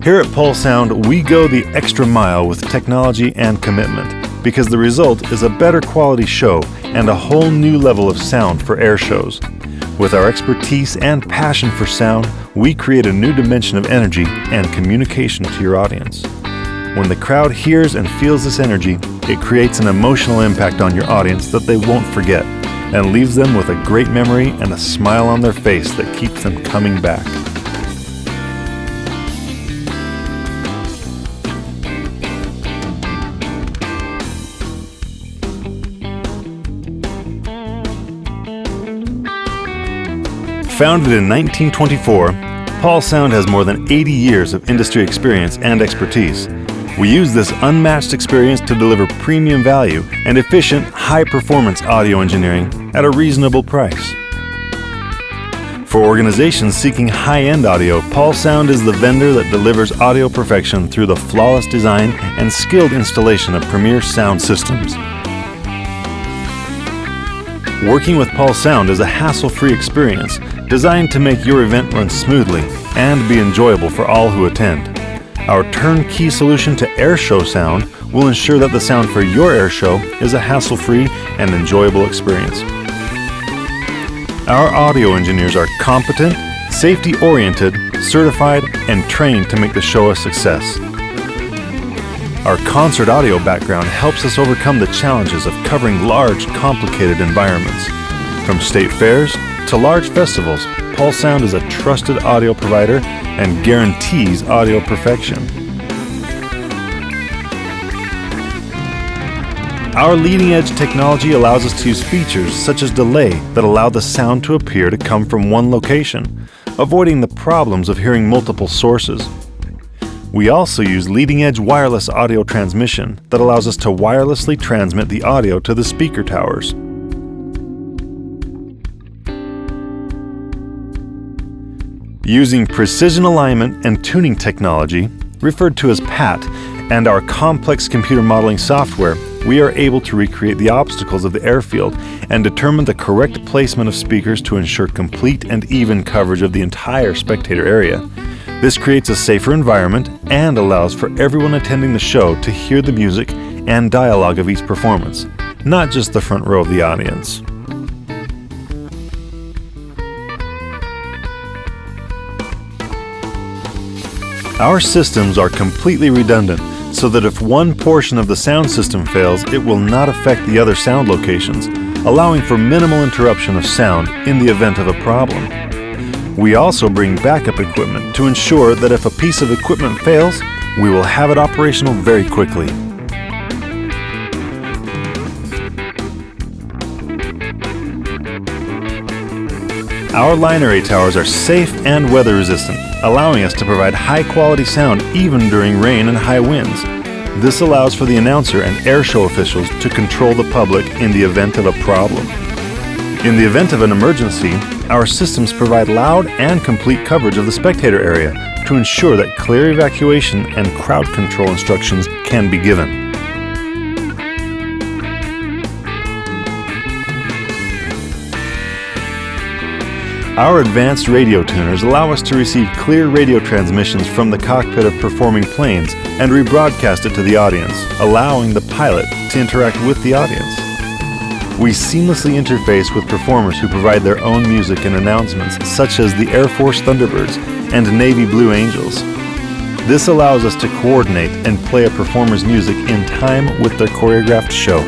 Here at Pulse Sound, we go the extra mile with technology and commitment, because the result is a better quality show and a whole new level of sound for air shows. With our expertise and passion for sound, we create a new dimension of energy and communication to your audience. When the crowd hears and feels this energy, it creates an emotional impact on your audience that they won't forget, and leaves them with a great memory and a smile on their face that keeps them coming back. Founded in 1924, Pulse Sound has more than 80 years of industry experience and expertise. We use this unmatched experience to deliver premium value and efficient, high-performance audio engineering at a reasonable price. For organizations seeking high-end audio, Pulse Sound is the vendor that delivers audio perfection through the flawless design and skilled installation of premier sound systems. Working with Pulse Sound is a hassle-free experience designed to make your event run smoothly and be enjoyable for all who attend. Our turnkey solution to Airshow sound will ensure that the sound for your airshow is a hassle-free and enjoyable experience. Our audio engineers are competent, safety-oriented, certified, and trained to make the show a success. Our concert audio background helps us overcome the challenges of covering large, complicated environments. From state fairs to large festivals, Pulse Sound is a trusted audio provider and guarantees audio perfection. Our leading-edge technology allows us to use features such as delay that allow the sound to appear to come from one location, avoiding the problems of hearing multiple sources. We also use leading-edge wireless audio transmission that allows us to wirelessly transmit the audio to the speaker towers. Using precision alignment and tuning technology, referred to as PAT, and our complex computer modeling software, we are able to recreate the obstacles of the airfield and determine the correct placement of speakers to ensure complete and even coverage of the entire spectator area. This creates a safer environment and allows for everyone attending the show to hear the music and dialogue of each performance, not just the front row of the audience. Our systems are completely redundant, so that if one portion of the sound system fails, it will not affect the other sound locations, allowing for minimal interruption of sound in the event of a problem. We also bring backup equipment to ensure that if a piece of equipment fails, we will have it operational very quickly. Our line array towers are safe and weather resistant, allowing us to provide high-quality sound even during rain and high winds. This allows for the announcer and airshow officials to control the public in the event of a problem. In the event of an emergency, our systems provide loud and complete coverage of the spectator area to ensure that clear evacuation and crowd control instructions can be given. Our advanced radio tuners allow us to receive clear radio transmissions from the cockpit of performing planes and rebroadcast it to the audience, allowing the pilot to interact with the audience. We seamlessly interface with performers who provide their own music and announcements, such as the Air Force Thunderbirds and Navy Blue Angels. This allows us to coordinate and play a performer's music in time with their choreographed show.